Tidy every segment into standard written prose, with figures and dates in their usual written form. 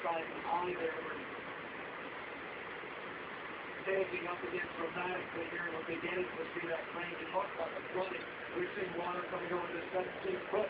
side of the eye there. Taking up against dramatically here in the beginning to see that rain. We talked about the flooding. We've seen water coming over the 17-foot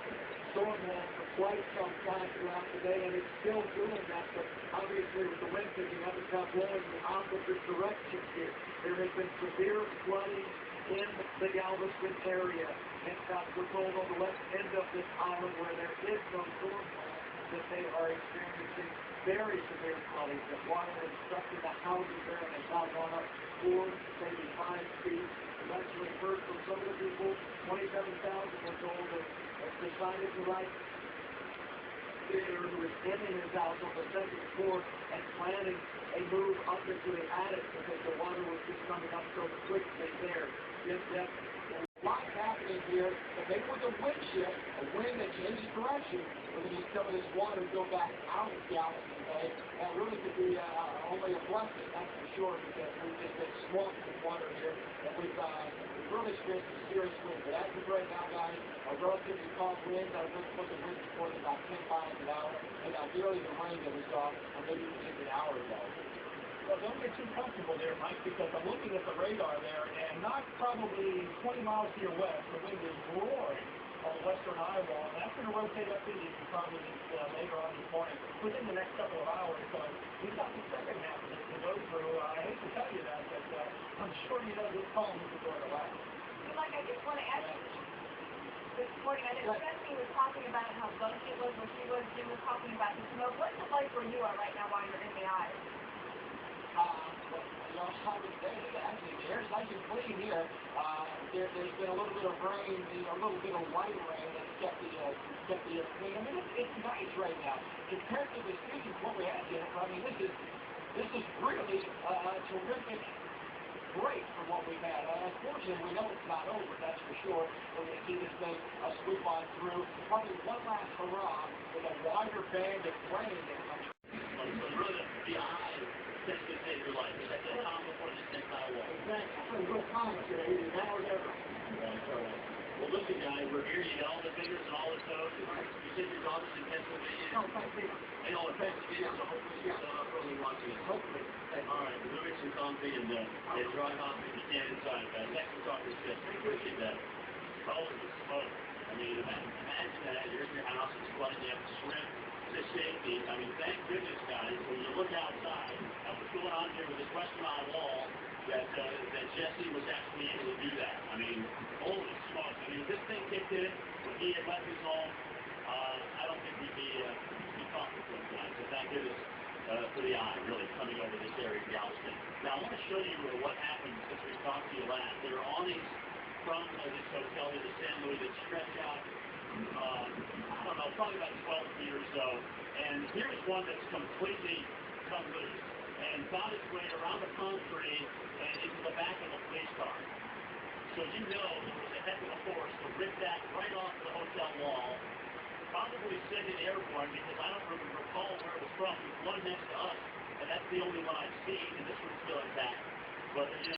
storm wall for quite some time throughout the day, and it's still doing that. But obviously, with the wind picking up, it's now blowing the opposite direction here. There has been severe flooding in the Galveston area. In fact, we're told on the west end of this island where there is no storm wall that they are experiencing very severe flooding. The water has stuck in the houses there, and it's now gone up 4, maybe 5 feet. We've actually heard from some of the people, 27,000 were told, that have decided to write theater who is in his house on the second floor and planning a move up into the attic because the water was just coming up so quickly there. Yes, yes. A lot happening here, but maybe with a wind shift, a wind that changes direction, we're going to see some of this water go back out of Galveston Bay. That really could be only a blessing, that's for sure, because we've just been swamped with water here, and we've really experienced some serious wind. But as of right now, guys, a relatively calm wind. I was looking at wind before about 10 miles an hour, and nearly the rain that we saw maybe just an hour ago. Well, don't get too comfortable there, Mike, because I'm looking at the radar there, and not probably 20 miles to your west, the wind is roaring on the western eye wall, and that's going to rotate up into you probably later on this morning, within the next couple of hours. So we've got the second half of this to go through. I hate to tell you that, but I'm sure you know this calm isn't going to last. Mike, I just want to ask you, this morning I know Stephanie was talking about how bumpy it was where she was. Jim was talking about the smoke. What's it like where you are right now while you're in the eye? I would say that actually the air is nice and clean here. There's been a little bit of rain, a little bit of light rain that's kept the air clean. I mean, it's nice right now. Comparatively speaking, what we have here, I mean, this is really a terrific break from what we've had. Unfortunately, we know it's not over, that's for sure. We're going to see this thing sweep on through. Probably one last hurrah with a wider band of rain that comes through. So really, the eye essentially saved your life. It's like the calm before the next eye wall. Exactly. So real calm here, either now or never. Well, listen, guys, we're here. You got all the fingers and all the toes. You said your daughter's in Pennsylvania. No, Pennsylvania. I know, in Pennsylvania, so hopefully she's early watching it. Hopefully. All right, we'll get some coffee and dry coffee and stand inside, guys. Thanks for talking to us. I appreciate that. Holy smoke. I mean, imagine that. You're in your house, it's flooding, you have to swim to safety. I mean, thank goodness, guys, when you look outside at what's going on here with this western eye wall, that Jesse was actually able to do that. I mean, holy smoke. I mean, if this thing kicked in, when he had left his home, I don't think he'd be talking to him tonight. So thank goodness for the eye, really, coming over this area of Galveston. Now, I want to show you what happened since we talked to you last. There are awnings from this hotel to the San Luis that stretch out, I don't know, probably about 12 feet or so. And here's one that's completely come loose and found its way around the palm tree and into the back of a police car. So you know there was a heck of a force to rip that right off the hotel wall, probably send it airborne because I don't recall where it was from. There's one next to us, and that's the only one I've seen, and this one's still intact. But, you know,